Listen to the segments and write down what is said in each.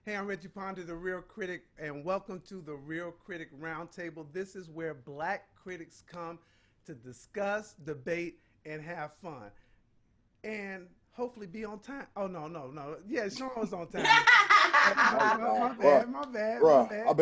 Hey, I'm Reggie Ponder, the Real Critic, and welcome to the Reel Critic Roundtable. This is where black critics come to discuss, debate, and have fun. And hopefully be on time. Oh, no, no, no. Yeah, Shawn was on time. My Bruh, bad, my bad, my bruh, bad. I've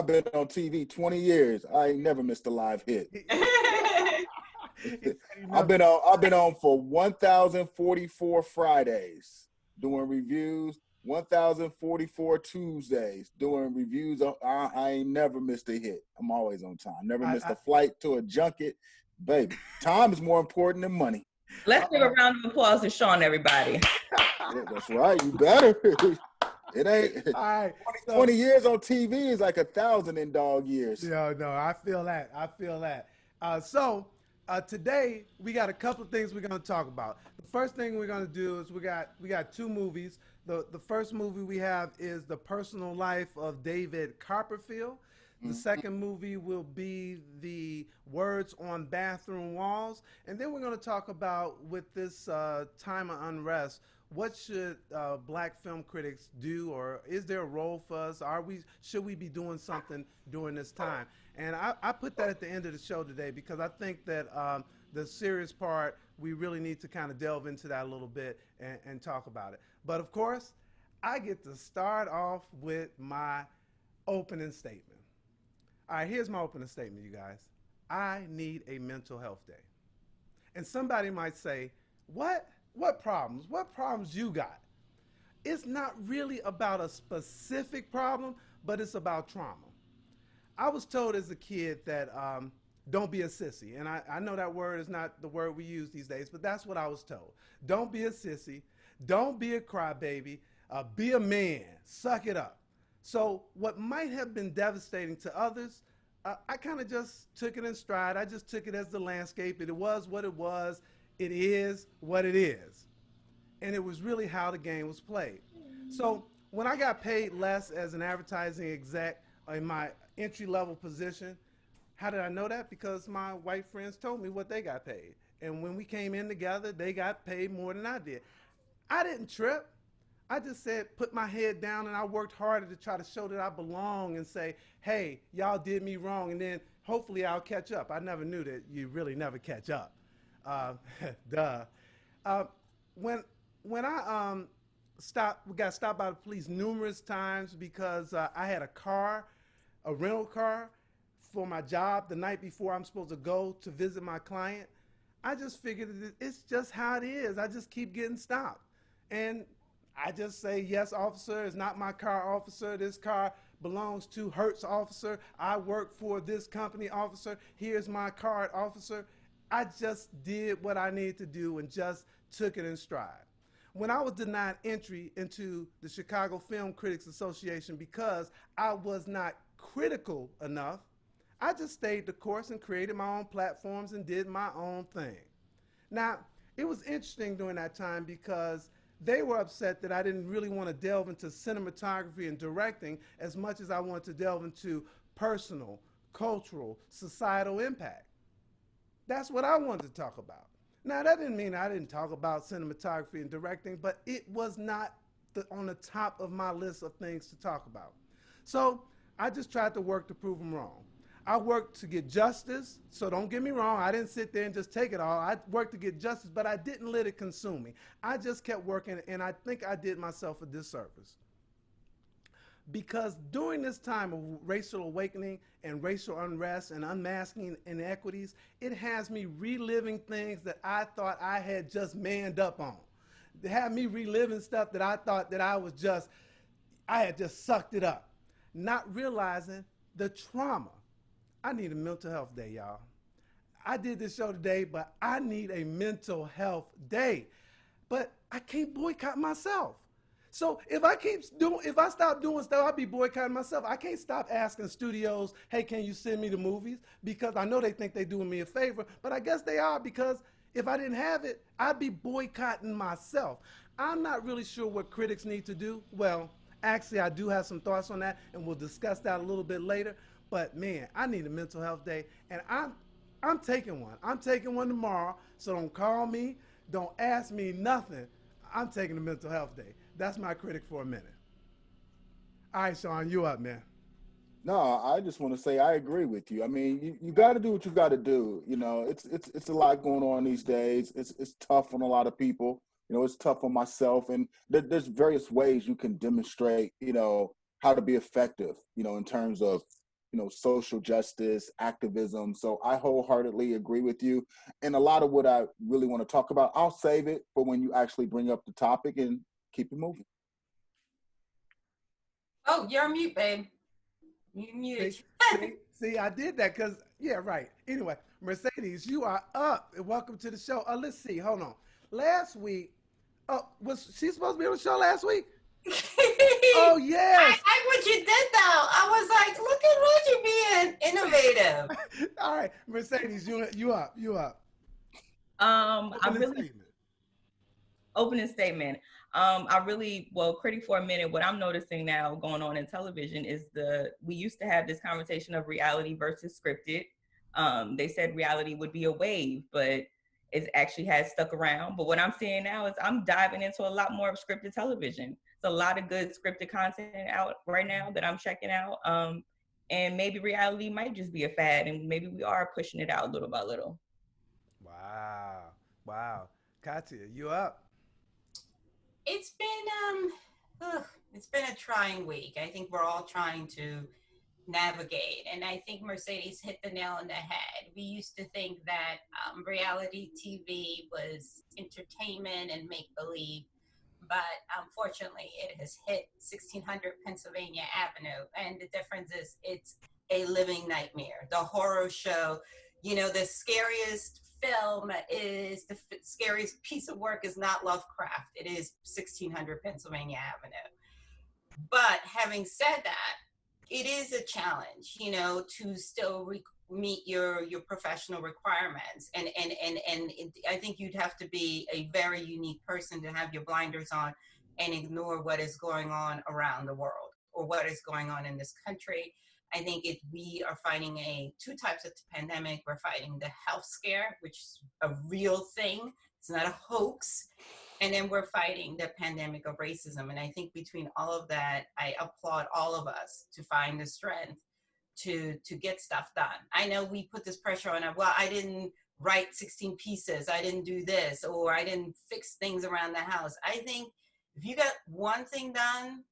been on TV 20 years. I ain't never missed a live hit. He, he said he never. I've been on for 1,044 Fridays doing reviews, 1,044 Tuesdays doing reviews. I ain't never missed a hit. I'm always on time. Never missed I, a flight to a junket. Baby, time is more important than money. Let's give a round of applause to Shawn, everybody. Yeah, that's right. You better. It ain't All right. 20 years on TV is like 1,000 in dog years. No, I feel that. I feel that. Today we got a couple of things we're going to talk about. The first thing we're going to do is we got two movies. The first movie we have is The Personal Life of David Copperfield. The second movie will be The Words on Bathroom Walls. And then we're going to talk about, with this time of unrest, what should black film critics do, or is there a role for us? Should we be doing something during this time? And I put that at the end of the show today because I think that the serious part, we really need to kind of delve into that a little bit and talk about it. But of course, I get to start off with my opening statement. All right, here's my opening statement, you guys. I need a mental health day. And somebody might say, what? What problems? What problems you got? It's not really about a specific problem, but it's about trauma. I was told as a kid that don't be a sissy. And I know that word is not the word we use these days, but that's what I was told. Don't be a sissy. Don't be a crybaby. Be a man. Suck it up. So what might have been devastating to others, I kind of just took it in stride. I just took it as the landscape. It was what it was. It is what it is. And it was really how the game was played. So when I got paid less as an advertising exec in my entry level position, how did I know that? Because my white friends told me what they got paid. And when we came in together, they got paid more than I did. I didn't trip. I just said, put my head down, and I worked harder to try to show that I belong and say, hey, y'all did me wrong, and then hopefully I'll catch up. I never knew that you really never catch up. Duh. When I got stopped by the police numerous times because I had a rental car for my job the night before I'm supposed to go to visit my client. I just figured that it's just how it is. I just keep getting stopped. And I just say, yes, officer, it's not my car, officer. This car belongs to Hertz, officer. I work for this company, officer. Here's my card, officer. I just did what I needed to do and just took it in stride. When I was denied entry into the Chicago Film Critics Association because I was not critical enough, I just stayed the course and created my own platforms and did my own thing. Now, it was interesting during that time because they were upset that I didn't really want to delve into cinematography and directing as much as I wanted to delve into personal, cultural, societal impact. That's what I wanted to talk about. Now, that didn't mean I didn't talk about cinematography and directing, but it was not on the top of my list of things to talk about. So I just tried to work to prove them wrong. I worked to get justice, so don't get me wrong. I didn't sit there and just take it all. I worked to get justice, but I didn't let it consume me. I just kept working, and I think I did myself a disservice. Because during this time of racial awakening and racial unrest and unmasking inequities, it has me reliving things that I thought I had just manned up on. It had me reliving stuff that I thought that I had just sucked it up, not realizing the trauma. I need a mental health day, y'all. I did this show today, but I need a mental health day. But I can't boycott myself. So if I stop doing stuff, I'll be boycotting myself. I can't stop asking studios, hey, can you send me the movies? Because I know they think they're doing me a favor, but I guess they are, because if I didn't have it, I'd be boycotting myself. I'm not really sure what critics need to do. Well, actually, I do have some thoughts on that, and we'll discuss that a little bit later. But man, I need a mental health day, and I'm taking one. I'm taking one tomorrow, so don't call me, don't ask me nothing. I'm taking a mental health day. That's my critic for a minute. All right, Shawn, you up, man. No, I just want to say I agree with you. I mean, you got to do what you got to do. You know, it's a lot going on these days. It's tough on a lot of people. You know, it's tough on myself, and there's various ways you can demonstrate. You know, how to be effective. You know, in terms of social justice, activism. So I wholeheartedly agree with you. And a lot of what I really want to talk about, I'll save it for when you actually bring up the topic and keep it moving. Oh, you're on mute, babe. You See, muted. see, I did that because, yeah, right. Anyway, Mercedes, you are up. Welcome to the show. Let's see. Hold on. Last week, was she supposed to be on the show last week? Oh, yes. I like what you did, though. I was like, look at Reggie being innovative. All right, Mercedes, you up. You up. I really opening statement. Critic for a minute, what I'm noticing now going on in television is we used to have this conversation of reality versus scripted. They said reality would be a wave, but it actually has stuck around. But what I'm seeing now is I'm diving into a lot more of scripted television. There's a lot of good scripted content out right now that I'm checking out. And maybe reality might just be a fad, and maybe we are pushing it out little by little. Wow. Wow. Katia, you up? It's been it's been a trying week. I think we're all trying to navigate, and I think Mercedes hit the nail on the head. We used to think that reality TV was entertainment and make believe, but unfortunately, it has hit 1600 Pennsylvania Avenue, and the difference is it's a living nightmare. The horror show, the scariest film is scariest piece of work is not Lovecraft. It is 1600 Pennsylvania Avenue. But having said that, it is a challenge, to still meet your professional requirements. And I think you'd have to be a very unique person to have your blinders on and ignore what is going on around the world or what is going on in this country. I think we are fighting two types of pandemic. We're fighting the health scare, which is a real thing. It's not a hoax. And then we're fighting the pandemic of racism. And I think between all of that, I applaud all of us to find the strength to get stuff done. I know we put this pressure on, well, I didn't write 16 pieces. I didn't do this, or I didn't fix things around the house. I think if you got one thing done,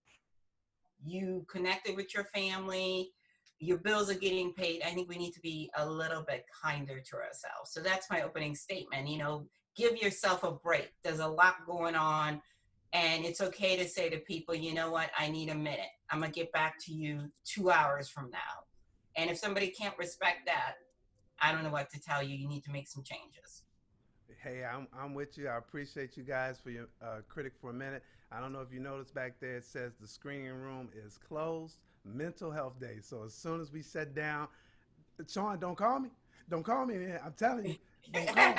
you connected with your family, your bills are getting paid. I think we need to be a little bit kinder to ourselves. So that's my opening statement. Give yourself a break. There's a lot going on, and it's okay to say to people, you know what, I need a minute. I'm going to get back to you 2 hours from now. And if somebody can't respect that, I don't know what to tell you. You need to make some changes. Hey, I'm with you. I appreciate you guys for your critic for a minute. I don't know if you noticed back there, it says the screening room is closed. Mental health day. So as soon as we sit down, Shawn, don't call me. Don't call me, man. I'm telling you. Don't call me.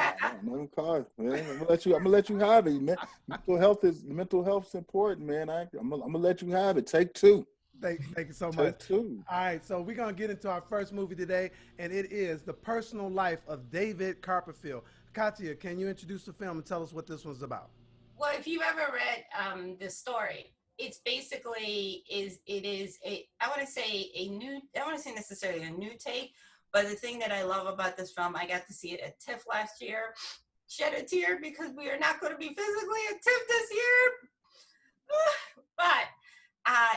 Don't call, man. I'm gonna let you have it, man. Mental health's important, man. I'm gonna let you have it. Take two. Thank you so much. Take two. All right, so we're gonna get into our first movie today, and it is The Personal Life of David Copperfield. Katia, can you introduce the film and tell us what this one's about? Well, if you've ever read the story, it's basically I want to say necessarily a new take, but the thing that I love about this film, I got to see it at TIFF last year, shed a tear because we are not going to be physically at TIFF this year, but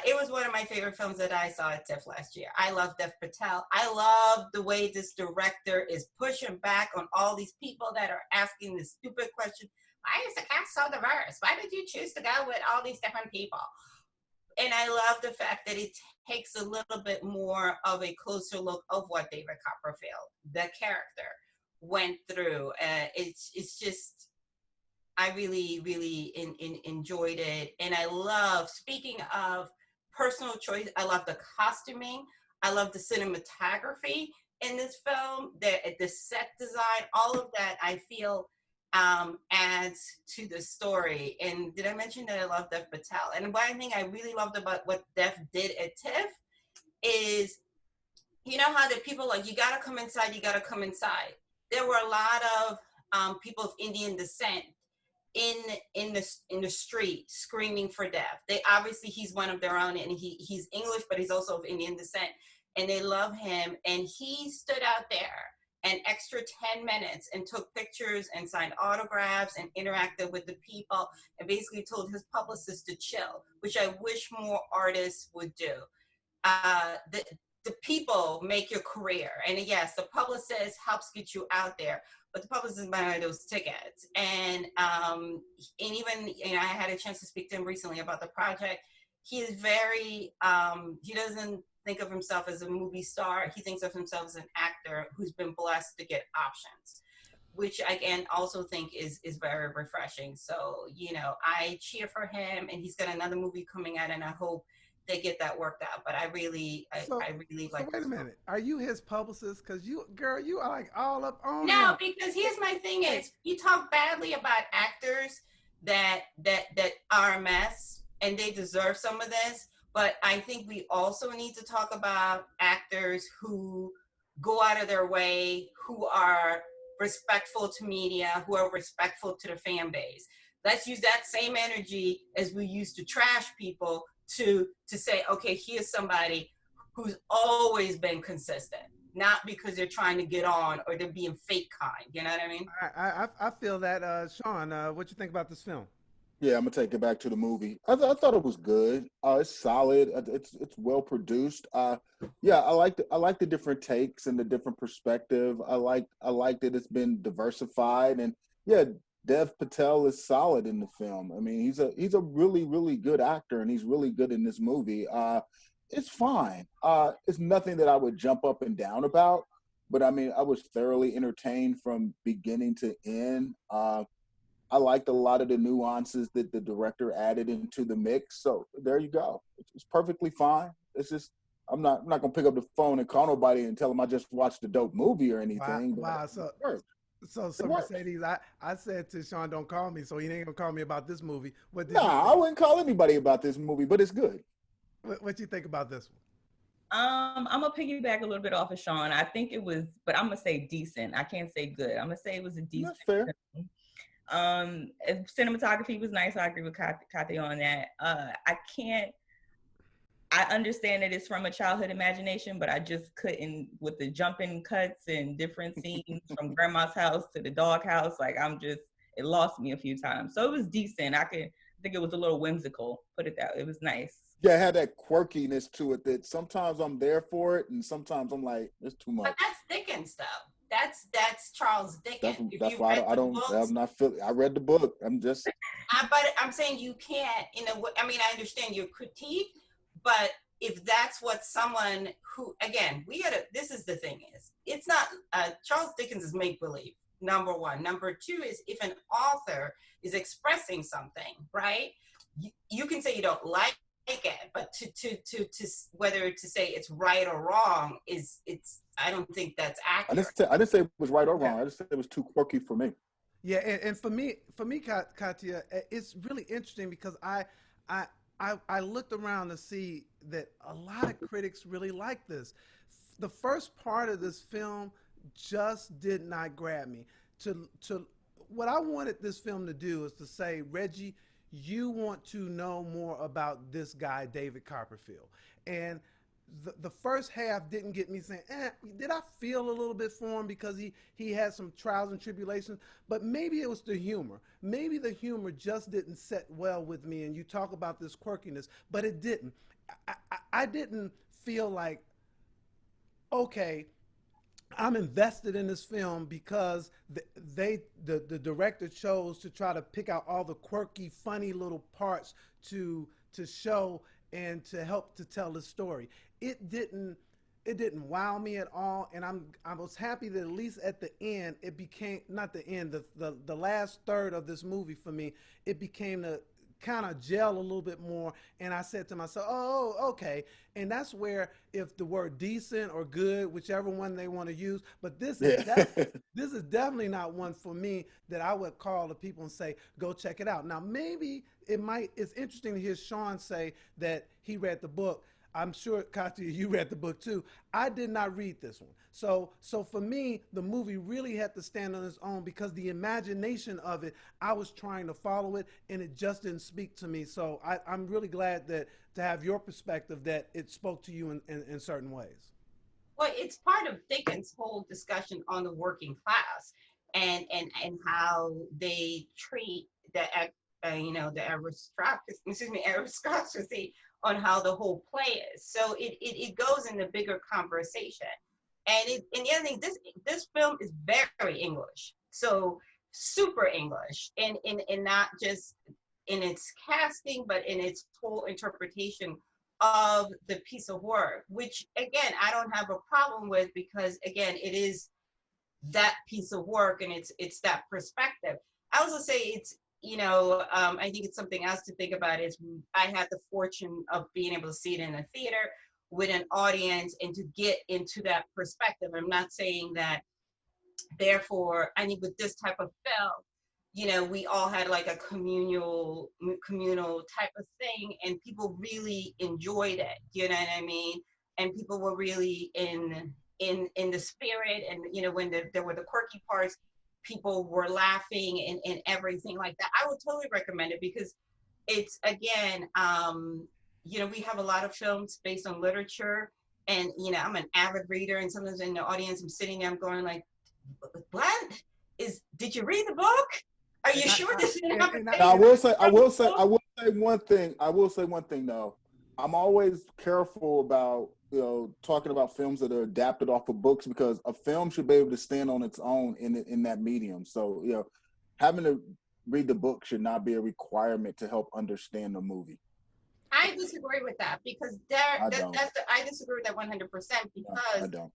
it was one of my favorite films that I saw at TIFF last year. I love Dev Patel. I love the way this director is pushing back on all these people that are asking this stupid question. Why is the cast so diverse? Why did you choose to go with all these different people? And I love the fact that it takes a little bit more of a closer look of what David Copperfield, the character, went through. It's just, I really, really enjoyed it. And I love, speaking of personal choice, I love the costuming. I love the cinematography in this film, the set design, all of that I feel adds to the story. And did I mention that I love Dev Patel? And one thing I really loved about what Dev did at TIFF is, how the people like, you gotta come inside, you gotta come inside. There were a lot of people of Indian descent in the street screaming for death. They obviously, he's one of their own, and he's English, but he's also of Indian descent, and they love him. And he stood out there an extra 10 minutes and took pictures and signed autographs and interacted with the people and basically told his publicist to chill, which I wish more artists would do. The people make your career, and yes, the publicist helps get you out there, but the publicist buy those tickets. And even, you know, I had a chance to speak to him recently about the project. He is very he doesn't think of himself as a movie star. He thinks of himself as an actor who's been blessed to get options, which I again also think is very refreshing. So, you know, I cheer for him, and he's got another movie coming out, and I hope they get that worked out. But I really like. So wait a minute. Are you his publicist? Because you, girl, you are like all up on No, him. because here's my thing: is you talk badly about actors that are a mess, and they deserve some of this. But I think we also need to talk about actors who go out of their way, who are respectful to media, who are respectful to the fan base. Let's use that same energy as we used to trash people to say, okay, here's somebody who's always been consistent, not because they're trying to get on or they're being fake kind. You know what I mean? I feel that. Shawn, what you think about this film? Yeah, I'm gonna take it back to the movie. I thought it was good. It's solid. It's well produced. Yeah, I like the different takes and the different perspective. I like that it's been diversified, and yeah, Dev Patel is solid in the film. I mean, he's a really good actor, and he's really good in this movie. It's fine. It's nothing that I would jump up and down about, but I mean, I was thoroughly entertained from beginning to end. I liked a lot of the nuances that the director added into the mix. So there you go. It's perfectly fine. It's just I'm not gonna pick up the phone and call nobody and tell them I just watched a dope movie or anything. Wow. So Mercedes, I said to Shawn, don't call me, so he ain't gonna call me about this movie. What did I wouldn't call anybody about this movie, but it's good. What you think about this one? I'm gonna piggyback a little bit off of Shawn. I think it was, but I'm gonna say decent. I can't say good. I'm gonna say it was a decent. That's fair. Film. Cinematography was nice. I agree with Kathia on that. I understand that it's from a childhood imagination, but I just couldn't with the jumping cuts and different scenes from grandma's house to the dog house. Like it lost me a few times. So it was decent. I think it was a little whimsical. Put it that it was nice. Yeah, it had that quirkiness to it that sometimes I'm there for it, and sometimes I'm like, it's too much. But that's Dickens, though. That's Charles Dickens. That's why I'm not feeling. I read the book. I'm just. But I'm saying you can't. I mean, I understand your critique, but if that's what someone who, again, this is the thing is, it's not. Charles Dickens is make believe. Number one. Number two is if an author is expressing something, right? You can say you don't like it, but to whether to say it's right or wrong I don't think that's accurate. I didn't say it was right or wrong. I just said it was too quirky for me. Yeah, and for me, Kathia, it's really interesting because I looked around to see that a lot of critics really like this. The first part of this film just did not grab me. To what I wanted this film to do is to say, Reggie, you want to know more about this guy, David Copperfield. And the first half didn't get me saying, did I feel a little bit for him because he had some trials and tribulations? But maybe it was the humor. Maybe the humor just didn't set well with me, and you talk about this quirkiness, but it didn't. I didn't feel like, okay, I'm invested in this film because the director chose to try to pick out all the quirky, funny little parts to show and to help to tell the story. It didn't wow me at all, and I was happy that at least at the end it became, not the end, the last third of this movie for me, it became to kind of gel a little bit more, and I said to myself, oh, okay. And that's where, if the word decent or good, whichever one they want to use, but this is definitely not one for me that I would call the people and say, go check it out. Now maybe it's interesting to hear Shawn say that he read the book. I'm sure, Kathia, you read the book too. I did not read this one. So for me, the movie really had to stand on its own because the imagination of it, I was trying to follow it and it just didn't speak to me. So I'm really glad that to have your perspective that it spoke to you in certain ways. Well, it's part of Dickens' whole discussion on the working class and how they treat the aristocracy on how the whole play is. So it goes in the bigger conversation. And the other thing, this film is very English, so super English, and not just in its casting, but in its whole interpretation of the piece of work, which again I don't have a problem with because again it is that piece of work and it's that perspective. I also say it's I think it's something else to think about is I had the fortune of being able to see it in a theater with an audience and to get into that perspective. I'm not saying that therefore I think with this type of film we all had like a communal type of thing and people really enjoyed it, you know what I mean? And people were really in the spirit, and when there were the quirky parts, people were laughing and everything like that. I would totally recommend it because it's again we have a lot of films based on literature, and I'm an avid reader, and sometimes in the audience I'm sitting there, I'm going like, what did you read the book? Are you sure this didn't happen? I will say one thing though. I'm always careful about talking about films that are adapted off of books because a film should be able to stand on its own in that medium. So having to read the book should not be a requirement to help understand the movie. I disagree with that because I disagree with that 100% because I don't.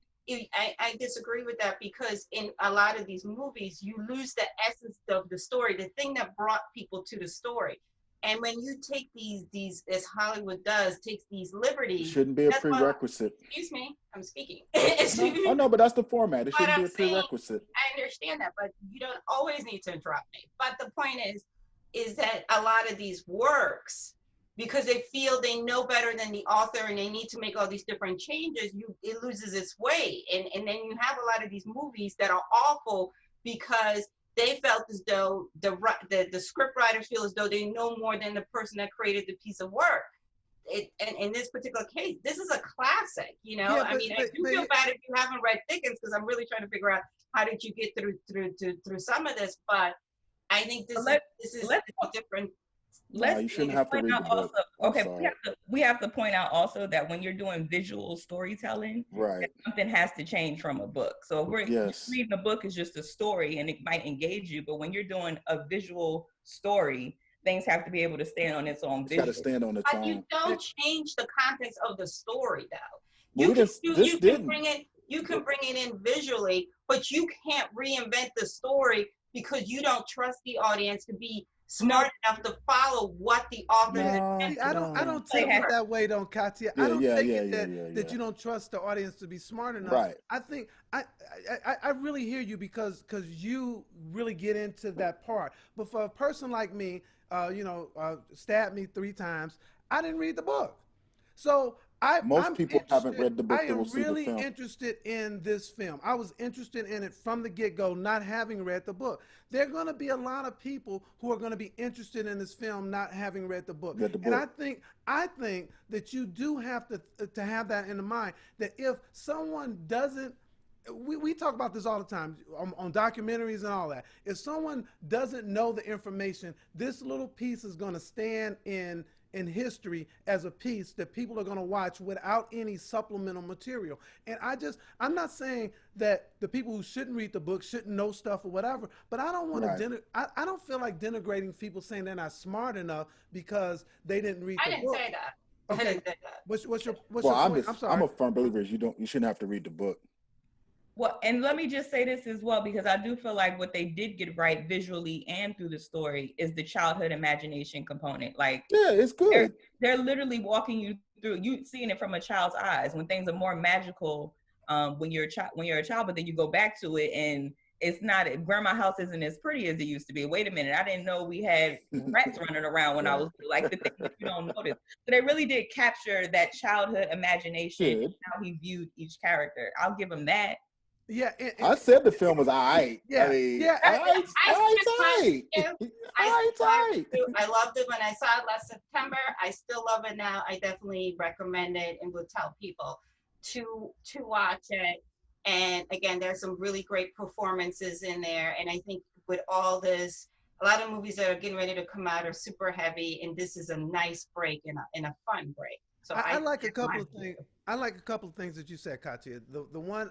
I disagree with that because in a lot of these movies, you lose the essence of the story, the thing that brought people to the story. And when you take these as Hollywood does, takes these liberties. It shouldn't be a prerequisite. Excuse me, I'm speaking. I know, but that's the format. It shouldn't be a prerequisite. I understand that, but you don't always need to interrupt me. But the point is that a lot of these works, because they feel they know better than the author and they need to make all these different changes, it loses its way. And then you have a lot of these movies that are awful because they felt as though the script writers feel as though they know more than the person that created the piece of work. And in this particular case, this is a classic, Yeah, I do feel bad if you haven't read Dickens because I'm really trying to figure out how did you get through some of this, but I think this is different. You shouldn't have to read the book. Okay, we have to point out also that when you're doing visual storytelling, right, something has to change from a book. So if we're reading a book is just a story and it might engage you, but when you're doing a visual story, things have to be able to stand on its own. It's got to stand on its own. But you don't change the context of the story, though. You can bring it in visually, but you can't reinvent the story because you don't trust the audience to be smart enough to follow what the author is. I don't take it that way, though, Kathia. I don't take it that you don't trust the audience to be smart enough. Right. I think I really hear you because you really get into that part. But for a person like me, stabbed me 3 times, I didn't read the book. So most people haven't read the book. I am really interested in this film. I was interested in it from the get-go, not having read the book. There are going to be a lot of people who are going to be interested in this film, not having read the book. And I think that you do have to have that in mind. That if someone doesn't, we talk about this all the time on documentaries and all that. If someone doesn't know the information, this little piece is going to stand in history as a piece that people are going to watch without any supplemental material. And I'm not saying that the people who shouldn't read the book shouldn't know stuff or whatever, but I don't want to I don't feel like denigrating people saying they're not smart enough because they didn't read the book. I didn't say that. Okay. I didn't say that. What's your point? I'm sorry. I'm a firm believer you shouldn't have to read the book. Well, and let me just say this as well, because I do feel like what they did get right visually and through the story is the childhood imagination component. Like, yeah, it's good. They're literally walking you through, you seeing it from a child's eyes when things are more magical when you're a child, but then you go back to it and it's not, grandma's house isn't as pretty as it used to be. Wait a minute, I didn't know we had rats running around when I was like the thing that you don't notice. So they really did capture that childhood imagination and how he viewed each character. I'll give him that. Yeah, I said the film was alright. Yeah, I mean, yeah. alright. I loved it when I saw it last September. I still love it now. I definitely recommend it and would tell people to watch it. And again, there's some really great performances in there. And I think with all this, a lot of movies that are getting ready to come out are super heavy, and this is a nice break and a fun break. So I like a couple of things. I like a couple of things that you said, Kathia. The one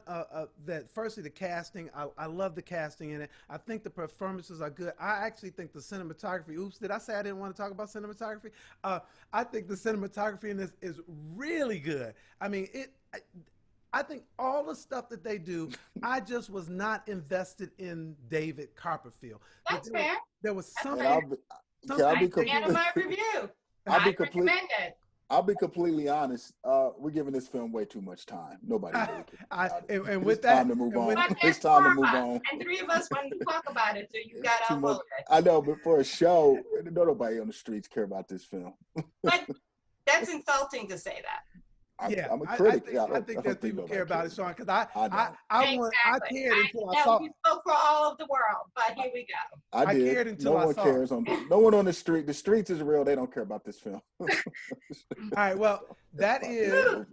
that firstly the casting. I love the casting in it. I think the performances are good. I actually think the cinematography. Oops, did I say I didn't want to talk about cinematography? I think the cinematography in this is really good. I mean, I think all the stuff that they do. I just was not invested in David Copperfield. That's fair. There was something. I'll be completely. My review. I'll be completely honest. We're giving this film way too much time. Nobody and with that, time to move on. It's time to move on. And three of us wanted to talk about it, so you got out of it. I know, but for a show, nobody on the streets care about this film. But that's insulting to say that. I'm a critic. I think that people care about it, Shawn, because I cared until I saw. We spoke for all of the world, but here we go. I cared until I saw. No one on the street. The streets is real. They don't care about this film. All right. Well, that is.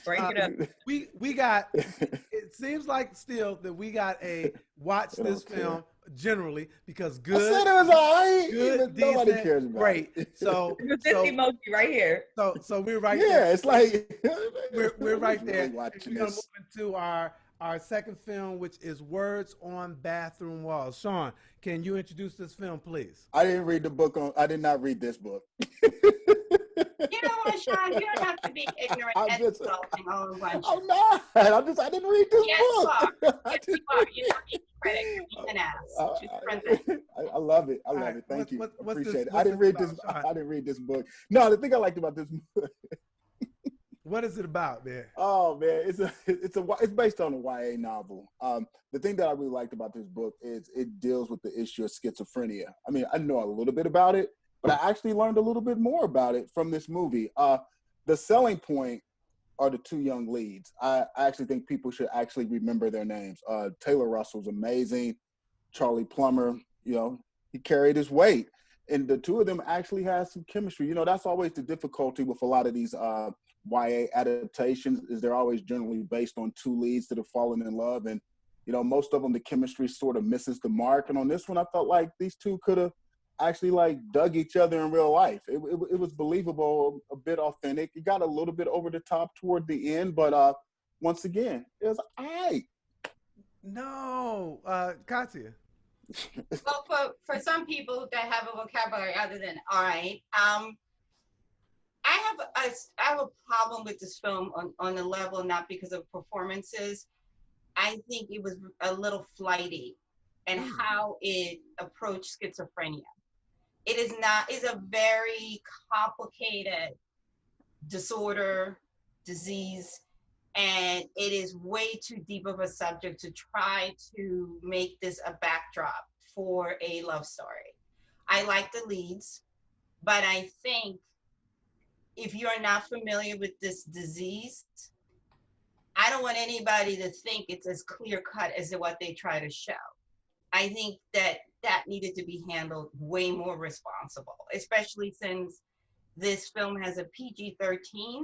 Break it up. We got. It seems like still that we got a watch this film generally because good. I said it was all right. Good, nobody decent, cares about great. it. So this emoji right here. So we're right there. Yeah, it's like we're right there. Really watching we're gonna this. move into our second film, which is Words on Bathroom Walls. Shawn, can you introduce this film, please? I didn't read the book I did not read this book. You know what, Shawn? You don't have to be ignorant and insulting all at once. I'm not. I didn't read this book. You are. Yes, you are. You're not being critic. You're being an ass. I love it. I love it. Thank you. Appreciate it. I didn't read this. I didn't read this book. No, the thing I liked about this book. What is it about, man? Oh man, it's based on a YA novel. The thing that I really liked about this book is it deals with the issue of schizophrenia. I mean, I know a little bit about it, but I actually learned a little bit more about it from this movie. The selling point are the two young leads. I actually think people should actually remember their names. Taylor Russell's amazing. Charlie Plummer, he carried his weight. And the two of them actually had some chemistry. That's always the difficulty with a lot of these YA adaptations is they're always generally based on two leads that have fallen in love. And, most of them, the chemistry sort of misses the mark. And on this one, I felt like these two could have actually dug each other in real life. It was believable, a bit authentic. It got a little bit over the top toward the end, but once again, it was all right. No, Kathia. Well, for some people that have a vocabulary other than all right, I have a problem with this film on the level, not because of performances. I think it was a little flighty and how it approached schizophrenia. It's a very complicated disorder, disease, and it is way too deep of a subject to try to make this a backdrop for a love story. I like the leads, but I think if you're not familiar with this disease, I don't want anybody to think it's as clear cut as what they try to show. I think that needed to be handled way more responsible, especially since this film has a PG-13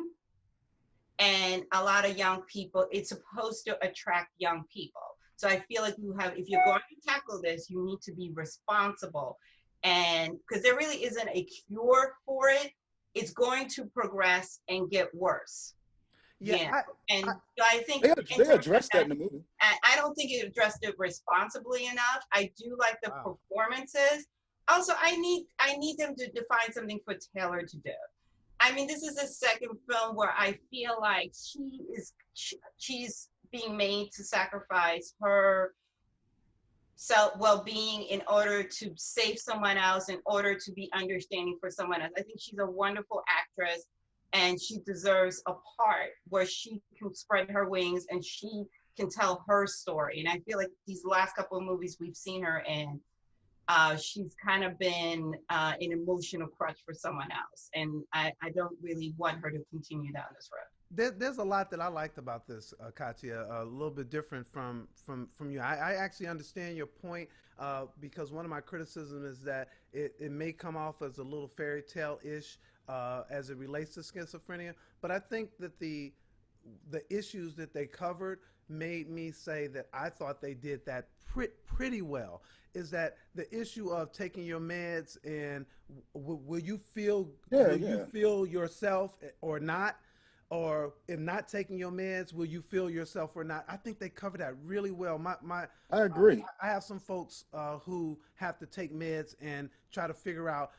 and a lot of young people, it's supposed to attract young people. So I feel like if you're going to tackle this, you need to be responsible. And because there really isn't a cure for it, it's going to progress and get worse. Yeah. I think they addressed that in the movie. I don't think it addressed it responsibly enough. I do like the performances. Also, I need them to define something for Taylor to do. I mean, this is the second film where I feel like she's being made to sacrifice her well-being in order to save someone else, in order to be understanding for someone else. I think she's a wonderful actress, and she deserves a part where she can spread her wings and she can tell her story. And I feel like these last couple of movies we've seen her in, she's kind of been an emotional crutch for someone else. And I don't really want her to continue down this road. There's a lot that I liked about this, Katia. A little bit different from you. I actually understand your point because one of my criticisms is that it may come off as a little fairy tale ish as it relates to schizophrenia. But I think that the issues that they covered made me say that I thought they did that pretty well. Is that the issue of taking your meds and will you feel you feel yourself or not? Or if not taking your meds, will you feel yourself or not? I think they covered that really well. I agree. I have some folks who have to take meds and try to figure out,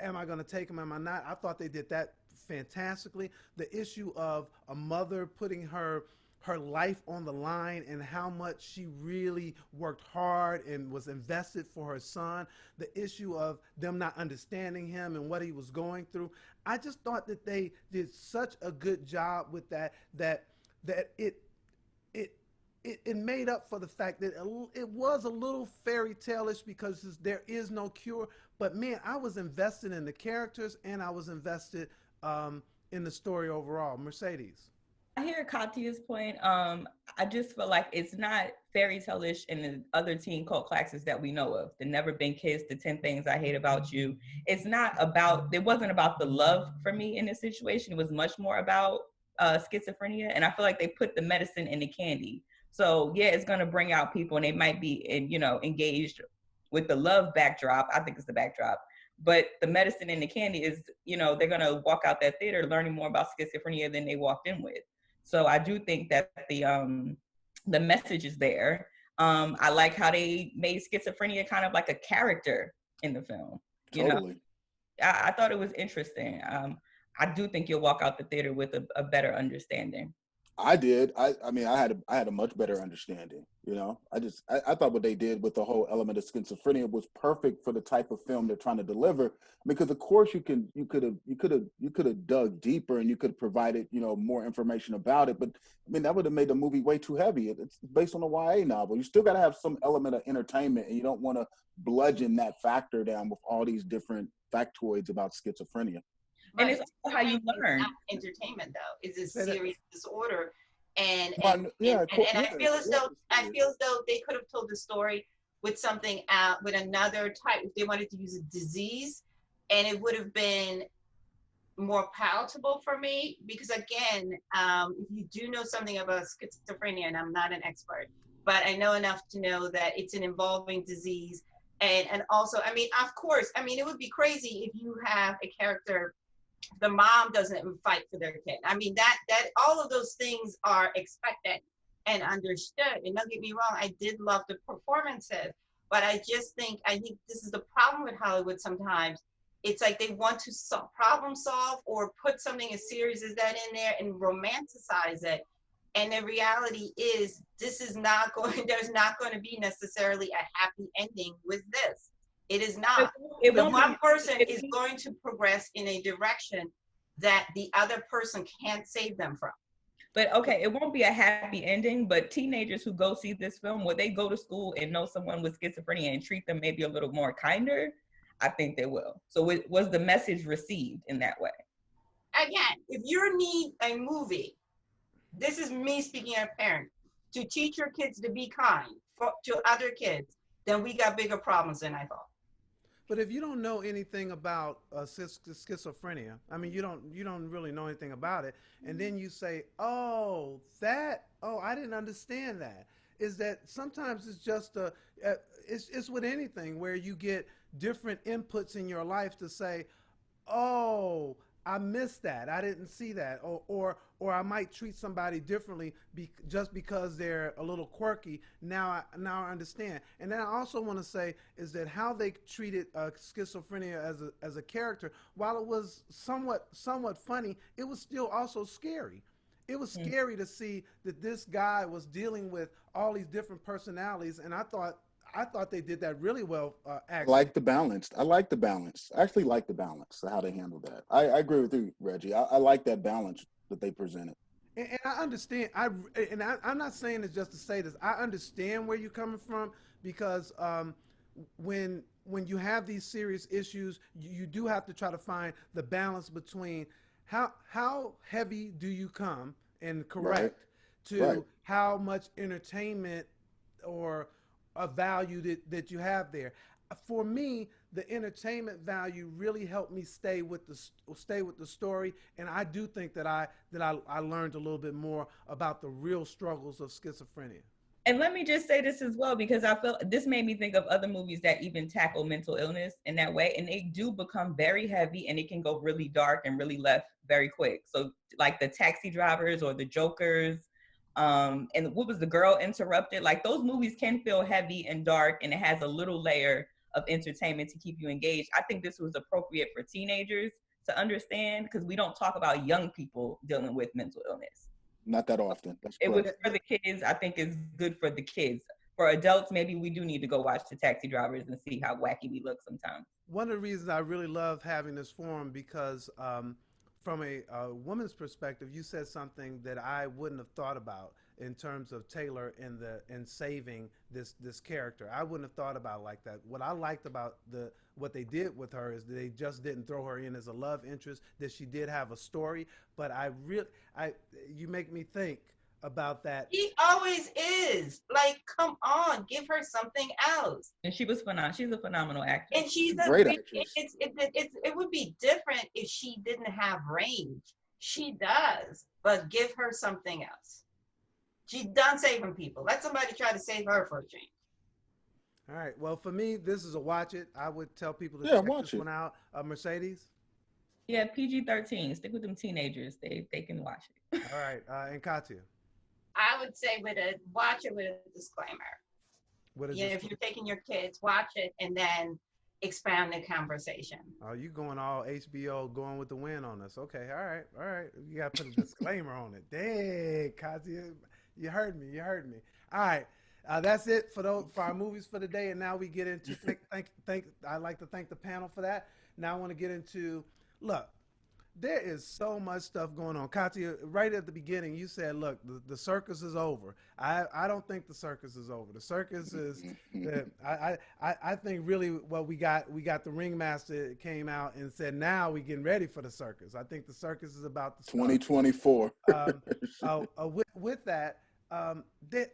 am I going to take them? Am I not? I thought they did that fantastically. The issue of a mother putting her life on the line and how much she really worked hard and was invested for her son, the issue of them not understanding him and what he was going through. I just thought that they did such a good job with that it made up for the fact that it was a little fairy tale-ish because there is no cure. But man, I was invested in the characters and I was invested in the story overall. Mercedes. I hear Katya's point. I just feel like it's not fairy tale-ish in the other teen cult classics that we know of. The Never Been Kissed, the 10 Things I Hate About You. It wasn't about the love for me in this situation. It was much more about schizophrenia. And I feel like they put the medicine in the candy. So yeah, it's going to bring out people and they might be engaged with the love backdrop. I think it's the backdrop. But the medicine in the candy is, they're going to walk out that theater learning more about schizophrenia than they walked in with. So I do think that the message is there. I like how they made schizophrenia kind of like a character in the film. Totally. I thought it was interesting. I do think you'll walk out the theater with a better understanding. I did. I mean, I had a much better understanding. I thought what they did with the whole element of schizophrenia was perfect for the type of film they're trying to deliver. Because of course you could have dug deeper and you could have provided more information about it. But I mean that would have made the movie way too heavy. It's based on a YA novel. You still got to have some element of entertainment, and you don't want to bludgeon that factor down with all these different factoids about schizophrenia. And it's also how you learn. Entertainment, though, is a serious disorder, and I feel as though they could have told the story with something with another type. If they wanted to use a disease, and it would have been more palatable for me. Because again, if you do know something about schizophrenia, and I'm not an expert, but I know enough to know that it's an evolving disease, and also, I mean, of course, I mean, it would be crazy if you have a character. The mom doesn't even fight for their kid. I mean, that all of those things are expected and understood. And don't get me wrong, I did love the performances, but I think this is the problem with Hollywood sometimes. It's like they want to problem solve or put something as serious as that in there and romanticize it. And the reality is there's not going to be necessarily a happy ending with this. It is not. The one person is going to progress in a direction that the other person can't save them from. But okay, it won't be a happy ending, but teenagers who go see this film, will they go to school and know someone with schizophrenia and treat them maybe a little more kinder? I think they will. So was the message received in that way? Again, if you need a movie, this is me speaking as a parent, to teach your kids to be kind to other kids, then we got bigger problems than I thought. But if you don't know anything about schizophrenia, I mean, you don't really know anything about it, and then you say, I didn't understand that. Is that sometimes it's just it's with anything where you get different inputs in your life to say, oh, I missed that. I didn't see that. Or I might treat somebody differently just because they're a little quirky. Now I understand. And then I also want to say is that how they treated schizophrenia as a character, while it was somewhat funny, it was still also scary. It was scary to see that this guy was dealing with all these different personalities, and I thought they did that really well. Actually. I like the balance. I actually like the balance, how they handled that. I agree with you, Reggie. I like that balance that they presented. And I understand. I'm not saying this just to say this. I understand where you're coming from because when you have these serious issues, you do have to try to find the balance between how heavy do you come and Right. correct Right. to how much entertainment or a value that you have there. For me, the entertainment value really helped me stay with the story, and I do think that I learned a little bit more about the real struggles of schizophrenia. And let me just say this as well, because I feel this made me think of other movies that even tackle mental illness in that way. And they do become very heavy and it can go really dark and really left very quick. So like the Taxi Drivers or the Jokers, and what was The Girl Interrupted? Like those movies can feel heavy and dark and it has a little layer of entertainment to keep you engaged. I think this was appropriate for teenagers to understand because we don't talk about young people dealing with mental illness. Not that often. That's It was correct. for the kids. I think it's good for the kids. For adults, maybe we do need to go watch the Taxi Drivers and see how wacky we look sometimes. One of the reasons I really love having this forum because from a woman's perspective, you said something that I wouldn't have thought about in terms of Taylor and saving this character. I wouldn't have thought about it like that. What I liked about what they did with her is they just didn't throw her in as a love interest. That she did have a story, but you make me think about that. He always is. Like, come on, give her something else. And she was phenomenal. She's a phenomenal actress. And she's Great actress. it would be different if she didn't have range. She does, but give her something else. She's done saving people. Let somebody try to save her for a change. All right. Well, for me, this is a watch it. I would tell people to Yeah, check watch this it. one out. Mercedes. Yeah, PG-13. Stick with them teenagers. They can watch it. All right. And Katia. I would say watch it with a disclaimer. If you're taking your kids, watch it and then expand the conversation. Oh, you going all HBO, going with the wind on us? Okay, all right, all right. You got to put a disclaimer on it. Dang, Katia, you heard me. You heard me. All right, that's it for our movies for the day. And now we get into thank. I'd like to thank the panel for that. Now I want to get into look. There is so much stuff going on. Katia, right at the beginning, you said, look, the circus is over. I don't think the circus is over. The circus is I think really what we got the ringmaster came out and said, now we getting ready for the circus. I think the circus is about to start. 2024. With that,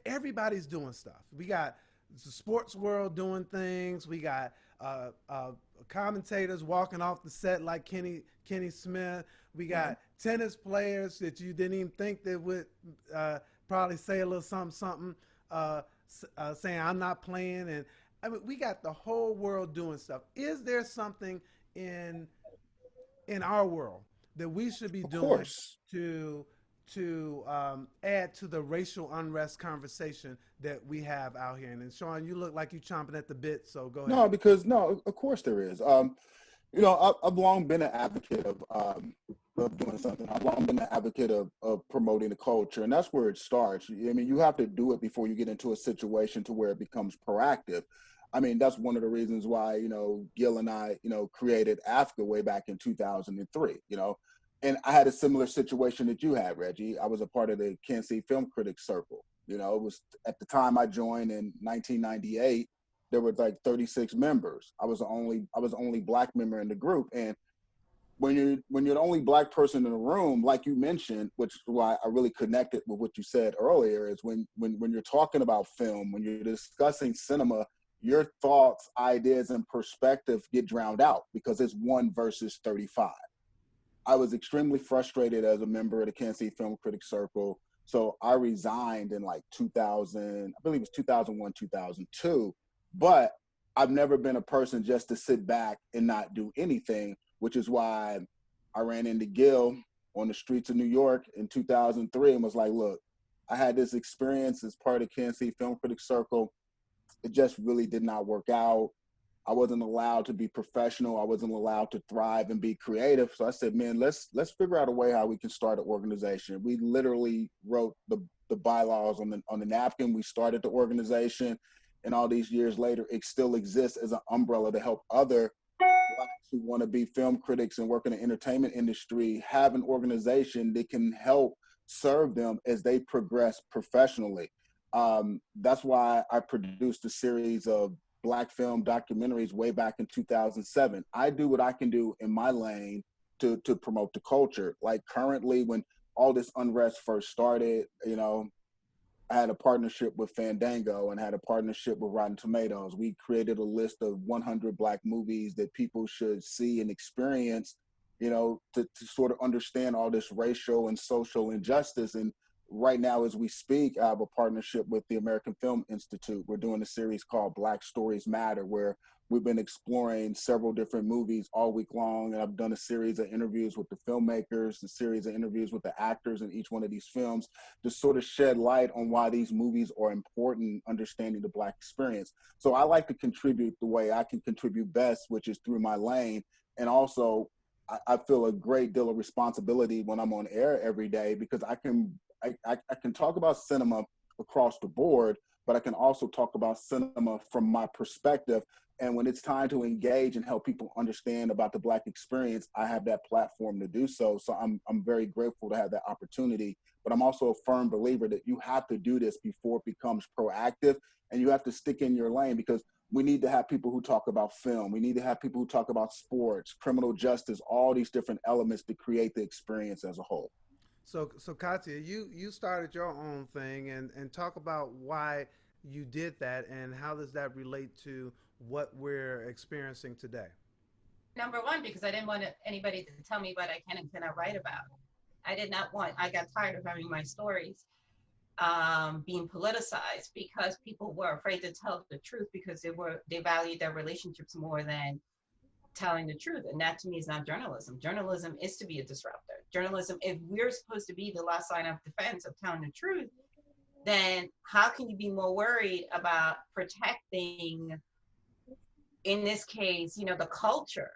everybody's doing stuff. We got the sports world doing things. We got commentators walking off the set like Kenny Smith. We got tennis players that you didn't even think that would probably say a little something, saying I'm not playing. And I mean, we got the whole world doing stuff. Is there something in our world that we should be doing to add to the racial unrest conversation that we have out here? And Shawn, you look like you're chomping at the bit, so go ahead. No, of course there is. I've long been an advocate of doing something. I've long been an advocate of promoting the culture, and that's where it starts. I mean, you have to do it before you get into a situation to where it becomes proactive. I mean, that's one of the reasons why, Gil and I, created Africa way back in 2003, and I had a similar situation that you had, Reggie. I was a part of the Kansas City Film Critics Circle. It was at the time I joined in 1998. There were like 36 members. I was the only Black member in the group. And when you're the only Black person in the room, like you mentioned, which is why I really connected with what you said earlier, is when you're talking about film, when you're discussing cinema, your thoughts, ideas, and perspective get drowned out because it's 1 versus 35. I was extremely frustrated as a member of the Kansas City Film Critics Circle. So I resigned in like 2000, I believe it was 2001, 2002. But I've never been a person just to sit back and not do anything, which is why I ran into Gil on the streets of New York in 2003 and was like, look, I had this experience as part of the Kansas City Film Critics Circle. It just really did not work out. I wasn't allowed to be professional. I wasn't allowed to thrive and be creative. So I said, man, let's figure out a way how we can start an organization. We literally wrote the bylaws on the napkin. We started the organization, and all these years later, it still exists as an umbrella to help other Blacks who want to be film critics and work in the entertainment industry have an organization that can help serve them as they progress professionally. That's why I produced a series of Black film documentaries way back in 2007. I do what I can do in my lane to promote the culture. Like currently, when all this unrest first started, you know, I had a partnership with Fandango and had a partnership with Rotten Tomatoes. We created a list of 100 Black movies that people should see and experience, you know, to sort of understand all this racial and social injustice. And right now, as we speak, I have a partnership with the American Film Institute. We're doing a series called Black Stories Matter, where we've been exploring several different movies all week long. And I've done a series of interviews with the filmmakers, a series of interviews with the actors in each one of these films to sort of shed light on why these movies are important, understanding the Black experience. So I like to contribute the way I can contribute best, which is through my lane. And also, I feel a great deal of responsibility when I'm on air every day, because I can talk about cinema across the board, but I can also talk about cinema from my perspective. And when it's time to engage and help people understand about the Black experience, I have that platform to do so. So I'm very grateful to have that opportunity. But I'm also a firm believer that you have to do this before it becomes proactive, and you have to stick in your lane, because we need to have people who talk about film. We need to have people who talk about sports, criminal justice, all these different elements to create the experience as a whole. So Katia, you started your own thing, and talk about why you did that and how does that relate to what we're experiencing today. Number one, because I didn't want anybody to tell me what I can and cannot write about. I did not want, I got tired of having my stories being politicized because people were afraid to tell the truth because they valued their relationships more than telling the truth. And that to me is not journalism. Journalism is to be a disruptor. Journalism, if we're supposed to be the last line of defense of telling the truth, then how can you be more worried about protecting, in this case, you know, the culture?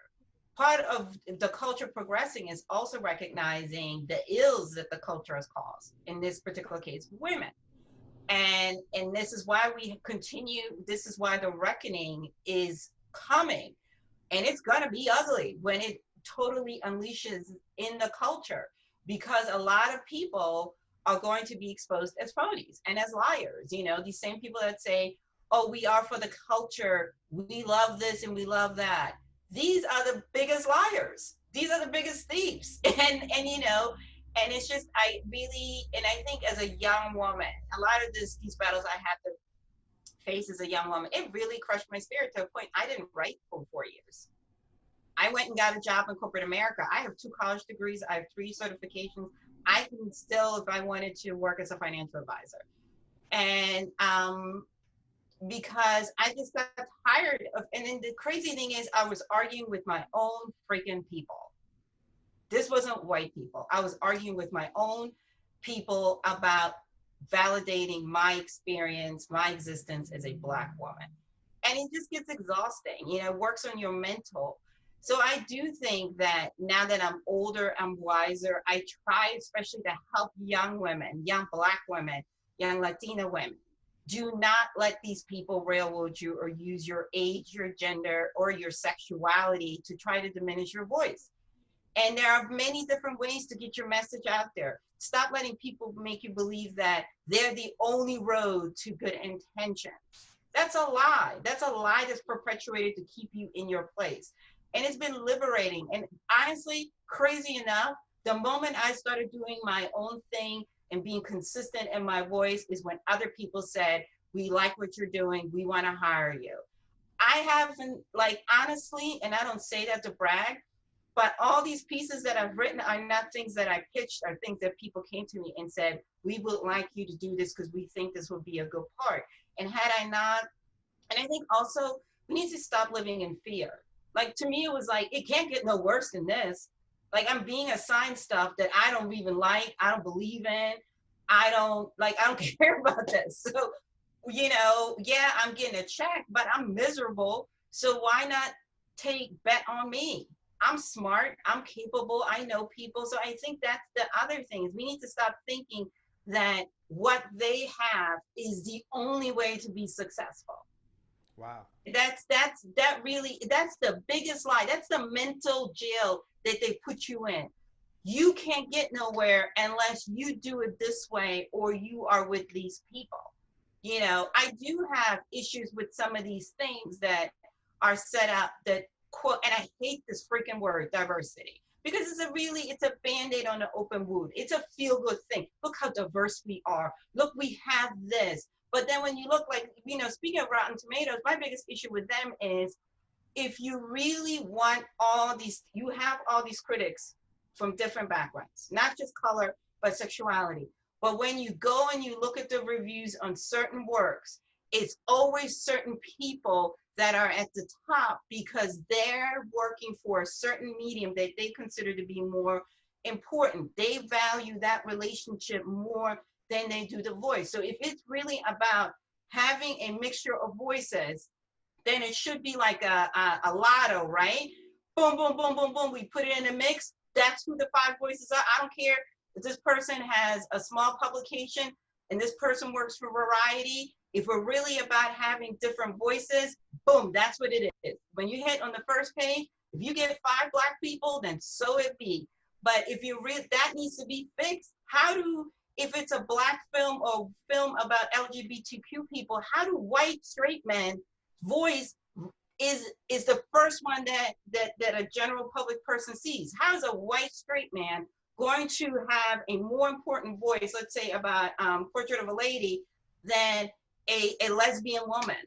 Part of the culture progressing is also recognizing the ills that the culture has caused, in this particular case, women. And this is why we continue, this is why the reckoning is coming. And it's gonna be ugly when it totally unleashes in the culture, because a lot of people are going to be exposed as phonies and as liars. You know, these same people that say, oh, we are for the culture, we love this and we love that. These are the biggest liars. These are the biggest thieves. And you know, and it's just, I really, and I think as a young woman, a lot of these battles I had to face as a young woman, it really crushed my spirit to a point I didn't write for 4 years. I went and got a job in corporate America. I have 2 college degrees. I have 3 certifications. I can still, if I wanted to, work as a financial advisor. And because I just got tired of, and then the crazy thing is I was arguing with my own freaking people. This wasn't white people. I was arguing with my own people about validating my experience, my existence as a Black woman. And it just gets exhausting, you know, works on your mental. So I do think that now that I'm older, I'm wiser, I try especially to help young women, young Black women, young Latina women. Do not let these people railroad you or use your age, your gender, or your sexuality to try to diminish your voice. And there are many different ways to get your message out there. Stop letting people make you believe that they're the only road to good intentions. That's a lie. That's a lie that's perpetuated to keep you in your place. And it's been liberating. And honestly, crazy enough, the moment I started doing my own thing and being consistent in my voice is when other people said, we like what you're doing, we want to hire you. I haven't, like, honestly, and I don't say that to brag, but all these pieces that I've written are not things that I pitched, are things that people came to me and said, we would like you to do this because we think this would be a good part. And had I not, and I think also we need to stop living in fear. Like, to me, it was like, it can't get no worse than this. Like, I'm being assigned stuff that I don't even like, I don't believe in. I don't care about this. So, you know, yeah, I'm getting a check, but I'm miserable. So why not bet on me? I'm smart, I'm capable, I know people. So I think that's the other thing, is we need to stop thinking that what they have is the only way to be successful. Wow. That's the biggest lie. That's the mental jail that they put you in. you can't get nowhere unless you do it this way or you are with these people. You know, I do have issues with some of these things that are set up that quote, and I hate this freaking word, diversity, because it's a band-aid on an open wound. It's a feel-good thing. Look how diverse we are. Look, we have this. But then when you look like, you know, speaking of Rotten Tomatoes, my biggest issue with them is if you really want you have all these critics from different backgrounds, not just color, but sexuality. But when you go and you look at the reviews on certain works, it's always certain people that are at the top because they're working for a certain medium that they consider to be more important. They value that relationship more than they do the voice. So if it's really about having a mixture of voices, then it should be like a lotto, right? Boom, boom, boom, boom, boom. We put it in a mix. That's who the 5 voices are. I don't care if this person has a small publication and this person works for Variety. If we're really about having different voices, boom, that's what it is. When you hit on the first page, if you get 5 Black people, then so it be. But if you that needs to be fixed. If it's a Black film or film about LGBTQ people, how do white straight men voice is the first one that a general public person sees? How is a white straight man going to have a more important voice, let's say about Portrait of a Lady, than a lesbian woman?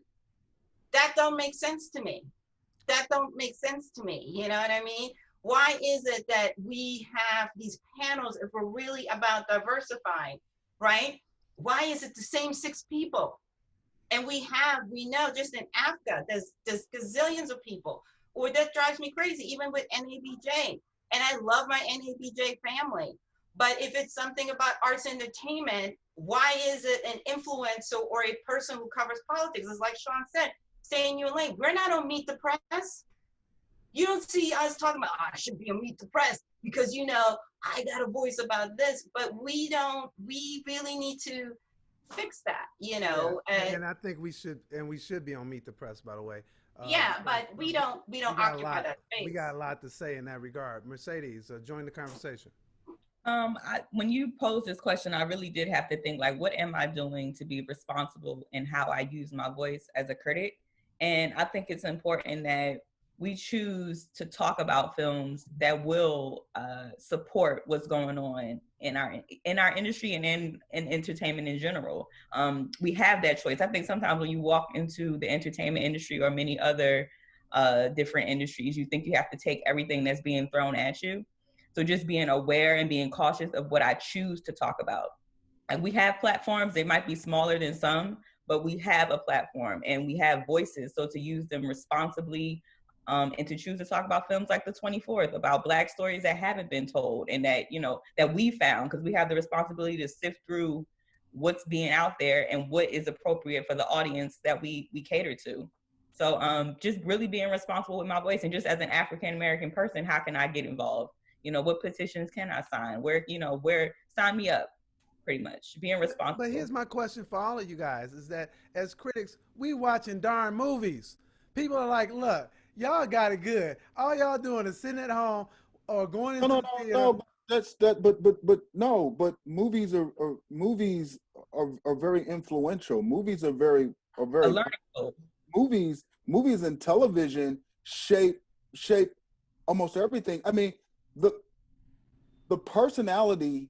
That don't make sense to me. That don't make sense to me. You know what I mean? Why is it that we have these panels if we're really about diversifying, right? Why is it the same 6 people? And we know just in Africa, there's gazillions of people. Or that drives me crazy, even with NABJ. And I love my NABJ family. But if it's something about arts and entertainment, why is it an influencer or a person who covers politics? It's like Shawn said, stay in your lane. We're not on Meet the Press. You don't see us talking about, I should be on Meet the Press because, you know, I got a voice about this. But we really need to fix that, you know. Yeah. And I think we should be on Meet the Press, by the way. Yeah, but we don't occupy that space. We got a lot to say in that regard. Mercedes, join the conversation. When you posed this question, I really did have to think, like, what am I doing to be responsible in how I use my voice as a critic? And I think it's important that we choose to talk about films that will support what's going on in our industry and in entertainment in general. We have that choice. I think sometimes when you walk into the entertainment industry or many other different industries, you think you have to take everything that's being thrown at you. So just being aware and being cautious of what I choose to talk about. And we have platforms, they might be smaller than some, but we have a platform and we have voices. So to use them responsibly, and to choose to talk about films like The 24th, about Black stories that haven't been told and that, you know, that we found, because we have the responsibility to sift through what's being out there and what is appropriate for the audience that we cater to. So just really being responsible with my voice, and just as an African-American person, how can I get involved? You know, what petitions can I sign? Where sign me up, pretty much. Being responsible. But here's my question for all of you guys, is that as critics, we watching darn movies. People are like, look, y'all got it good. All y'all doing is sitting at home or going into the theater. No, that's that. But movies are very influential. Movies are very a learning tool. Movies and television shape almost everything. I mean, the personality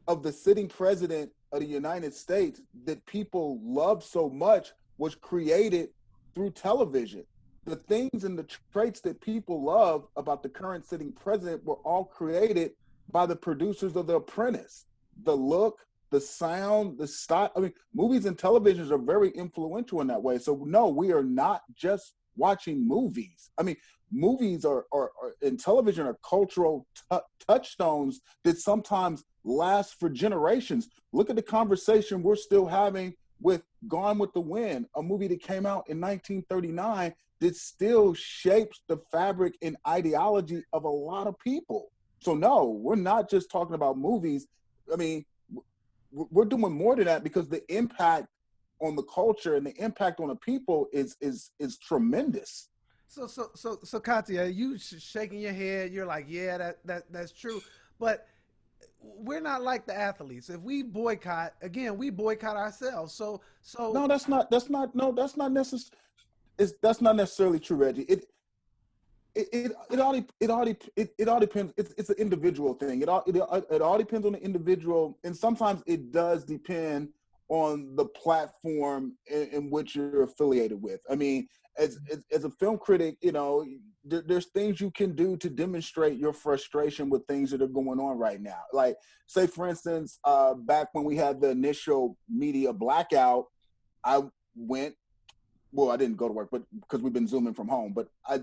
of the sitting president of the United States that people love so much was created through television. The things and the traits that people love about the current sitting president were all created by the producers of The Apprentice. The look, the sound, the style. I mean, movies and televisions are very influential in that way. So no, we are not just watching movies. I mean, movies are and television are cultural touchstones that sometimes last for generations. Look at the conversation we're still having with Gone with the Wind, a movie that came out in 1939 that still shapes the fabric and ideology of a lot of people. So no, we're not just talking about movies. I mean, we're doing more than that, because the impact on the culture and the impact on the people is tremendous. So Kathia, you shaking your head. You're like, yeah, that's true. But we're not like the athletes. If we boycott, again, we boycott ourselves. So No, that's not necessarily true, Reggie. It all depends. It's an individual thing. It all depends on the individual, and sometimes it does depend on the platform in which you're affiliated with. I mean, as a film critic, there's things you can do to demonstrate your frustration with things that are going on right now. Like, say for instance, back when we had the initial media blackout, I went. Well, I didn't go to work, but because we've been Zooming from home, but I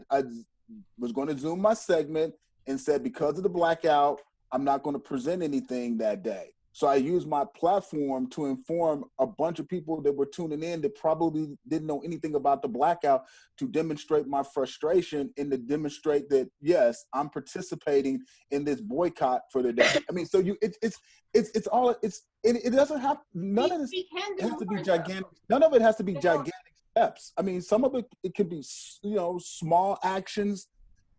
was going to Zoom my segment and said, because of the blackout, I'm not going to present anything that day. So I used my platform to inform a bunch of people that were tuning in that probably didn't know anything about the blackout, to demonstrate my frustration and to demonstrate that, yes, I'm participating in this boycott for the day. I mean, so it doesn't have, none of this has to be gigantic. None of it has to be gigantic steps. I mean, some of it can be, small actions,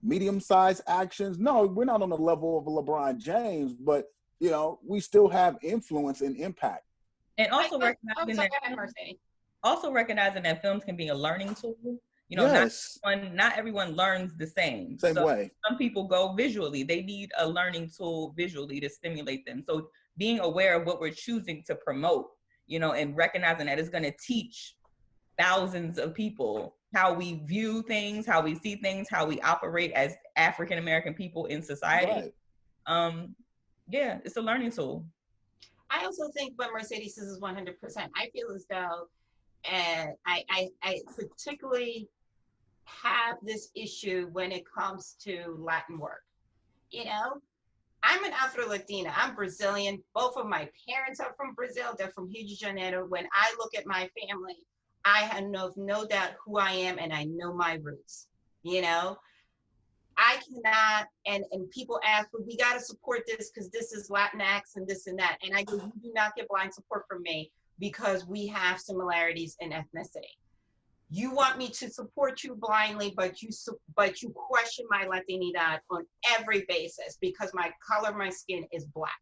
medium-sized actions. No, we're not on the level of LeBron James, but we still have influence and impact. And also recognizing that films can be a learning tool. Yes. Not everyone learns the same. Same way. Some people go visually. They need a learning tool visually to stimulate them. So being aware of what we're choosing to promote, and recognizing that it's going to teach thousands of people how we view things, how we see things, how we operate as African American people in society. Right. Yeah, it's a learning tool. I also think what Mercedes says is 100%. I feel as though, and I particularly have this issue when it comes to Latin work. I'm an Afro-Latina. I'm Brazilian. Both of my parents are from Brazil. They're from Rio de Janeiro. When I look at my family, I have no doubt who I am, and I know my roots. I cannot, and people ask, well, we got to support this because this is Latinx and this and that. And I go, you do not get blind support from me because we have similarities in ethnicity. You want me to support you blindly, but you question my Latinidad on every basis because my color of my skin is Black.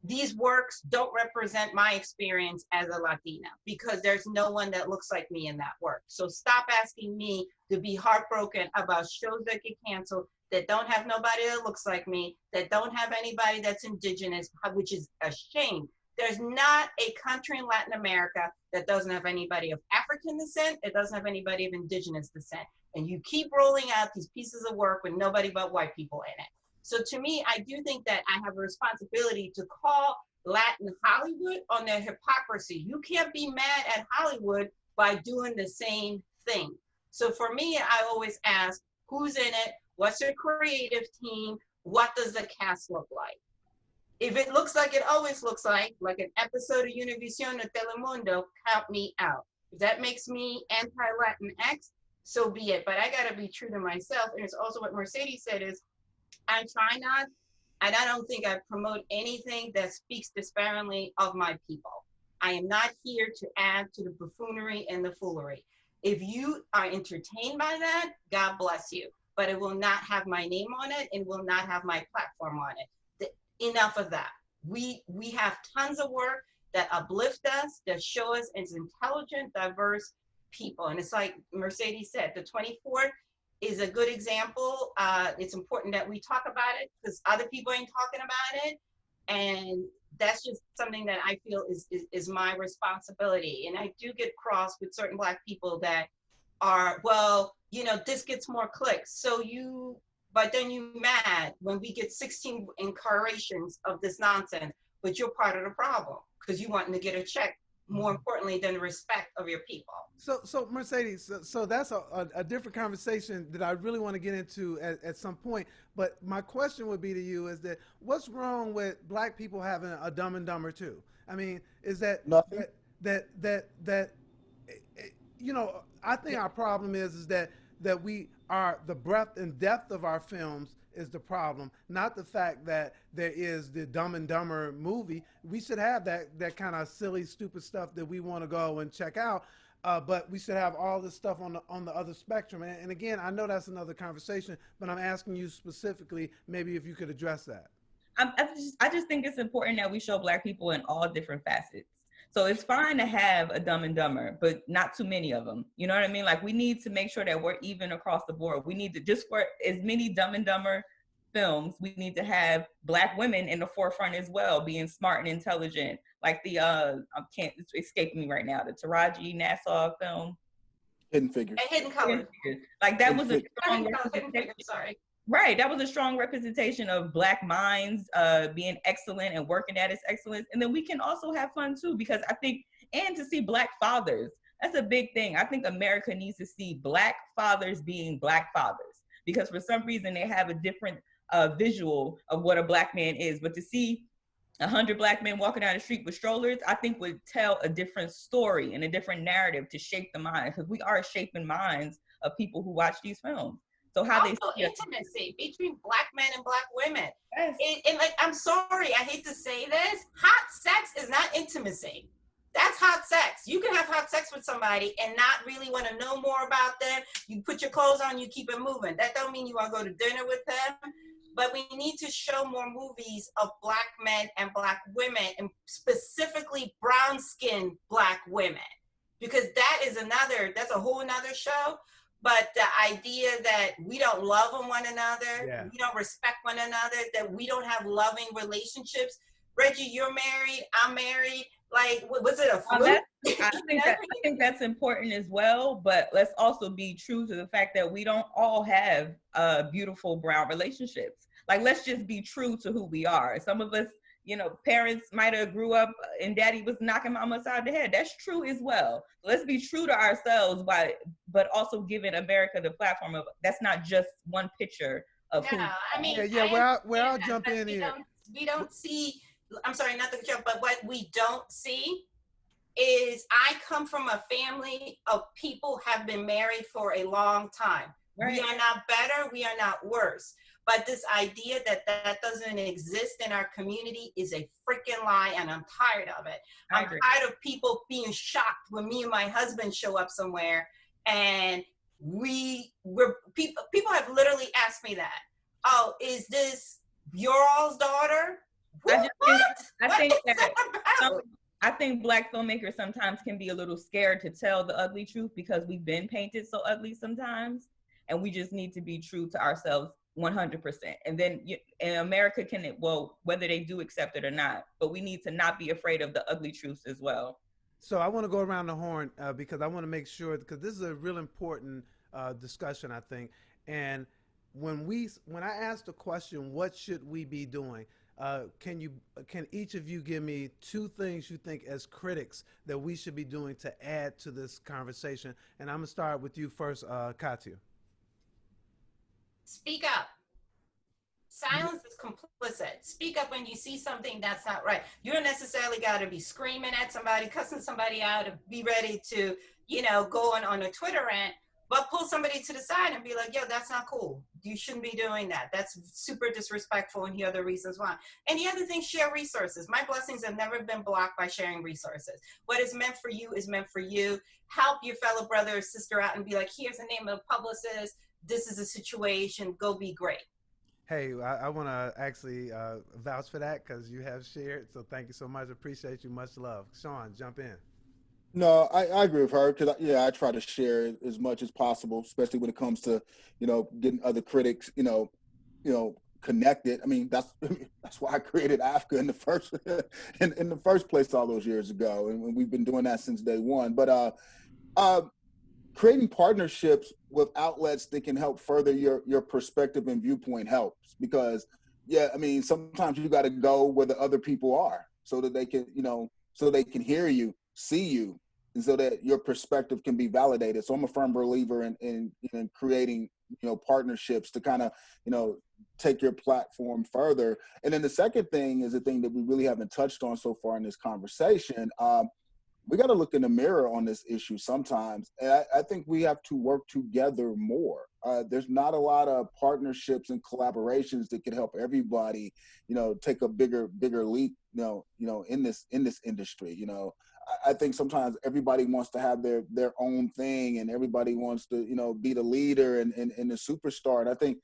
These works don't represent my experience as a Latina because there's no one that looks like me in that work. So stop asking me to be heartbroken about shows that get canceled that don't have nobody that looks like me, that don't have anybody that's indigenous, which is a shame. There's not a country in Latin America that doesn't have anybody of African descent, it doesn't have anybody of indigenous descent. And you keep rolling out these pieces of work with nobody but white people in it. So to me, I do think that I have a responsibility to call Latin Hollywood on their hypocrisy. You can't be mad at Hollywood by doing the same thing. So for me, I always ask, who's in it? What's their creative team? What does the cast look like? If it looks like it always looks like an episode of Univision or Telemundo, count me out. If that makes me anti-Latinx, so be it. But I gotta be true to myself. And it's also what Mercedes said is, I try not, and I don't think I promote anything that speaks disparagingly of my people. I am not here to add to the buffoonery and the foolery. If you are entertained by that, God bless you. But it will not have my name on it and will not have my platform on it. Enough of that. We have tons of work that uplift us, that show us as intelligent, diverse people. And it's like Mercedes said, the 24th is a good example. It's important that we talk about it because other people ain't talking about it. And that's just something that I feel is my responsibility. And I do get cross with certain Black people that are, well, this gets more clicks. But then you mad when we get 16 incarnations of this nonsense, but you're part of the problem because you wanting to get a check more importantly than the respect of your people. So Mercedes, so that's a different conversation that I really want to get into at some point. But my question would be to you is that what's wrong with Black people having a Dumb and Dumber too? I mean, is that nothing? I think our problem is that we are, the breadth and depth of our films is the problem, not the fact that there is the Dumb and Dumber movie. We should have that kind of silly, stupid stuff that we want to go and check out, but we should have all this stuff on the other spectrum. And again, I know that's another conversation, but I'm asking you specifically, maybe if you could address that. I just think it's important that we show Black people in all different facets. So it's fine to have a Dumb and Dumber, but not too many of them. You know what I mean? Like, we need to make sure that we're even across the board. We need to, just for as many Dumb and Dumber films, we need to have Black women in the forefront as well, being smart and intelligent. Like the it's escaping me right now, the Taraji Nassau film, Hidden Figures. Hidden Colors. Like, that was a strong Hidden representation. Figures, sorry. Right, that was a strong representation of Black minds being excellent and working at its excellence. And then we can also have fun too, because I think, and to see Black fathers, that's a big thing. I think America needs to see Black fathers being Black fathers, because for some reason they have a different visual of what a Black man is. But to see 100 Black men walking down the street with strollers, I think would tell a different story and a different narrative to shape the mind, because we are shaping minds of people who watch these films. So how also they intimacy between Black men and Black women. Yes. And like, I'm sorry, I hate to say this, hot sex is not intimacy. That's hot sex. You can have hot sex with somebody and not really want to know more about them. You put your clothes on, you keep it moving. That don't mean you want to go to dinner with them. But we need to show more movies of Black men and Black women, and specifically brown-skinned Black women, because that's a whole nother show. But the idea that we don't love one another, we don't respect one another, that we don't have loving relationships. Reggie, you're married, I'm married. Like, was it a fluke? I think that's important as well. But let's also be true to the fact that we don't all have beautiful brown relationships. Like, let's just be true to who we are. Some of us, you know, parents might have grew up and daddy was knocking mama upside the head. That's true as well. Let's be true to ourselves, but also giving America the platform of, that's not just one picture of who. I mean, where I'll jump in here. We don't see, I'm sorry, not the joke, but what we don't see is, I come from a family of people have been married for a long time. Right. We are not better, we are not worse. But this idea that doesn't exist in our community is a freaking lie, and I'm tired of it. I'm tired of people being shocked when me and my husband show up somewhere, and people have literally asked me that. Oh, is this your all's daughter? I think Black filmmakers sometimes can be a little scared to tell the ugly truth, because we've been painted so ugly sometimes, and we just need to be true to ourselves 100%. And then and America can, well, whether they do accept it or not, but we need to not be afraid of the ugly truths as well. So I want to go around the horn because I want to make sure, because this is a real important discussion, I think. And when I asked the question, what should we be doing? Can each of you give me 2 things you think as critics that we should be doing to add to this conversation? And I'm gonna start with you first, Kathia. Speak up. Silence is complicit. Speak up when you see something that's not right. You don't necessarily got to be screaming at somebody, cussing somebody out, and be ready to, go on a Twitter rant, but pull somebody to the side and be like, yo, that's not cool. You shouldn't be doing that. That's super disrespectful, and here are the reasons why. And the other thing, share resources. My blessings have never been blocked by sharing resources. What is meant for you is meant for you. Help your fellow brother or sister out and be like, here's the name of the publicist. This is a situation, go be great. Hey, I want to actually vouch for that, because you have shared. So thank you so much. Appreciate you. Much love. Shawn, jump in. No, I agree with her, because I try to share as much as possible, especially when it comes to, getting other critics, connected. I mean, that's why I created Africa in the first in the first place all those years ago, and we've been doing that since day one. But creating partnerships with outlets that can help further your perspective and viewpoint helps, because sometimes you got to go where the other people are so that they can, so they can hear you, see you, and so that your perspective can be validated. So I'm a firm believer in creating, partnerships to kind of, take your platform further. And then the second thing is a thing that we really haven't touched on so far in this conversation. We got to look in the mirror on this issue sometimes. And I think we have to work together more. There's not a lot of partnerships and collaborations that could help everybody, take a bigger leap, in this industry. I think sometimes everybody wants to have their own thing, and everybody wants to, be the leader and the superstar. And I think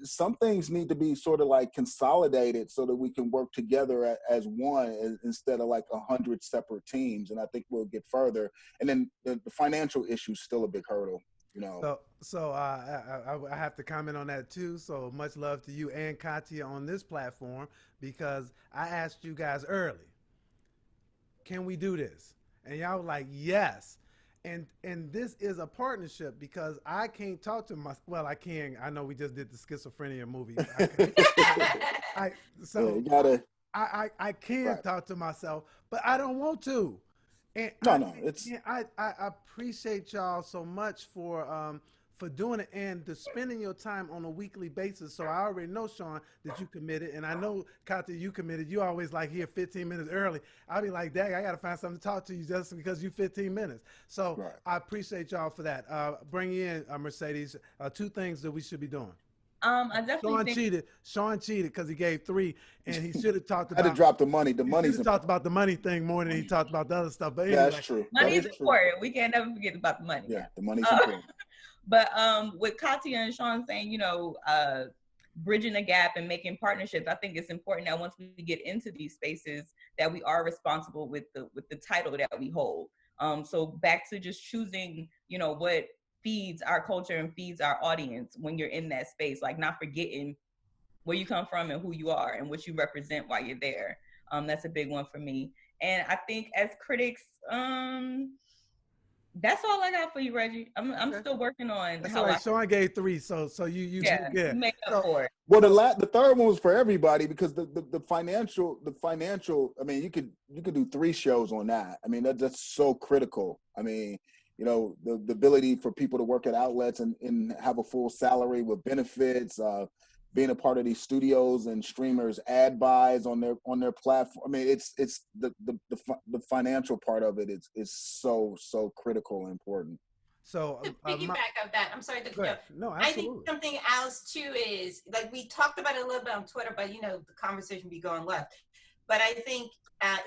some things need to be sort of like consolidated so that we can work together as one instead of like 100 separate teams. And I think we'll get further. And then the financial issue is still a big hurdle, you know. So I have to comment on that too. So much love to you and Kathia on this platform, because I asked you guys early, can we do this? And y'all were like, yes. And this is a partnership, because I can't talk to well, I can. I know we just did the schizophrenia movie. I can right. talk to myself, but I don't want to. And I appreciate y'all so much for doing it and to spending your time on a weekly basis. So I already know, Shawn, that you committed, and I know, Kathia, you committed. You always like here 15 minutes early. I'll be like, dang, I got to find something to talk to you just because you 15 minutes. So right. I appreciate y'all for that. Bring in Mercedes. 2 things that we should be doing. I definitely Shawn cheated because he gave 3, and he should have talked about. I had to drop the money. The money's talked about the money thing more than he talked about the other stuff. But anyway, that's true. Money is important. We can't never forget about the money. Yeah, the money's important. But with Kathia and Shawn saying, you know, bridging the gap and making partnerships, I think it's important that once we get into these spaces that we are responsible with the title that we hold. So back to just choosing, you know, what feeds our culture and feeds our audience when you're in that space, like not forgetting where you come from and who you are and what you represent while you're there. That's a big one for me. And I think as critics, that's all I got for you, Reggie. I'm still working on. That's all right. Shawn gave 3, so you make up for it. Well, the third one was for everybody, because the financial. I mean, you could do 3 shows on that. I mean, that's so critical. I mean, you know, the ability for people to work at outlets and have a full salary with benefits, being a part of these studios and streamers ad buys on their platform. I mean, it's the financial part of it is so critical and important. So to piggyback of that, I'm sorry to no, absolutely. I think something else too is, like, we talked about it a little bit on Twitter, but you know, the conversation be going left. But I think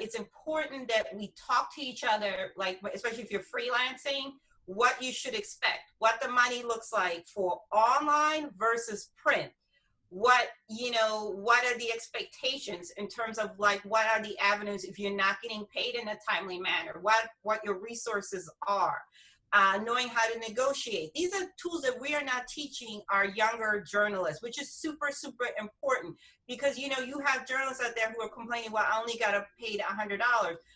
it's important that we talk to each other, like, especially if you're freelancing, what you should expect, what the money looks like for online versus print. What are the expectations in terms of, like, what are the avenues if you're not getting paid in a timely manner, what your resources are, knowing how to negotiate. These are tools that we are now teaching our younger journalists, which is super, super important, because, you know, you have journalists out there who are complaining, well, I only got paid $100.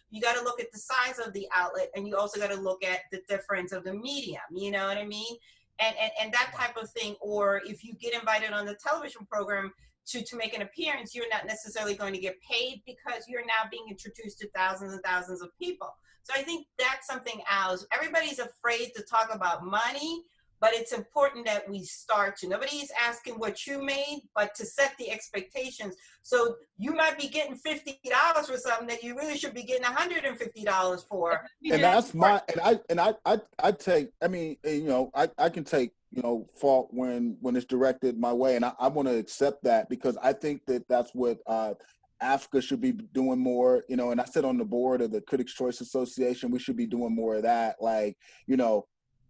You got to look at the size of the outlet, and you also got to look at the difference of the medium, you know what I mean? And that type of thing. Or if you get invited on the television program to make an appearance, you're not necessarily going to get paid, because you're now being introduced to thousands and thousands of people. So I think that's something else. Everybody's afraid to talk about money, but it's important that we start to. Nobody's asking what you made, but to set the expectations. So you might be getting $50 for something that you really should be getting $150 for. And that's I take, I mean, you know, I can take, you know, fault when it's directed my way, and I want to accept that, because I think that's what Africa should be doing more, you know. And I sit on the board of the Critics' Choice Association. We should be doing more of that. Like, you know,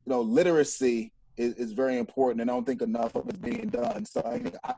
literacy is very important, and I don't think enough of it's being done. So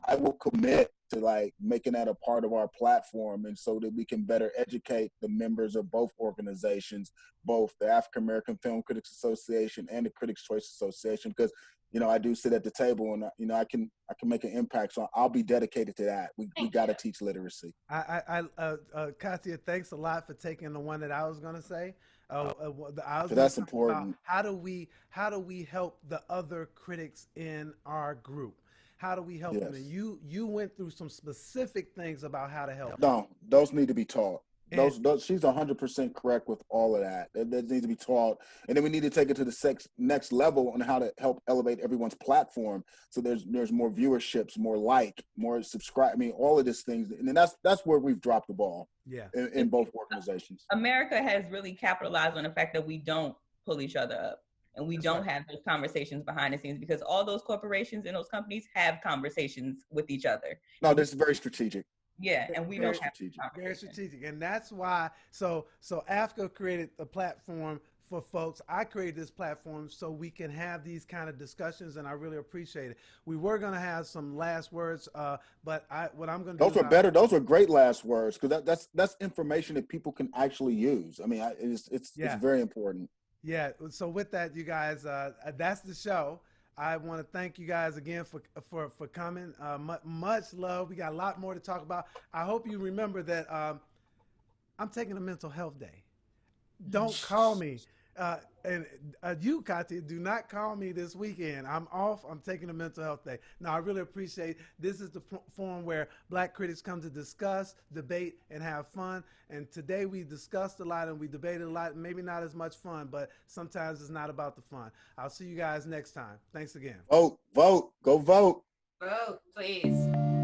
I will commit to, like, making that a part of our platform, and so that we can better educate the members of both organizations, both the African American Film Critics Association and the Critics' Choice Association, because, you know, I do sit at the table, and, you know, I can make an impact. So I'll be dedicated to that. We got to teach literacy. Kathia, thanks a lot for taking the one that I was going to say. That's important. How do we help the other critics in our group? How do we help them? And you went through some specific things about how to help. No, those need to be taught. Those she's 100% correct with all of that. That needs to be taught, and then we need to take it to the next level on how to help elevate everyone's platform. So there's more viewerships, more subscribe. I mean, all of these things, and then that's where we've dropped the ball. Yeah, in both organizations. America has really capitalized on the fact that we don't pull each other up, and we don't have those conversations behind the scenes, because all those corporations and those companies have conversations with each other. No, this is very strategic. Yeah, and we don't have very strategic, and that's why. So Africa created a platform for folks. I created this platform so we can have these kind of discussions, and I really appreciate it. We were going to have some last words, but what I'm going to do Those are better. Those are great last words, because that's information that people can actually use. I mean, it's very important. Yeah. So with that, you guys, that's the show. I want to thank you guys again for coming. Much love. We got a lot more to talk about. I hope you remember that I'm taking a mental health day. Don't call me. And you, Kathia, do not call me this weekend. I'm off. I'm taking a mental health day. Now, I really appreciate this is the forum where Black critics come to discuss, debate, and have fun. And today we discussed a lot and we debated a lot. Maybe not as much fun, but sometimes it's not about the fun. I'll see you guys next time. Thanks again. Vote, go vote. Vote, please.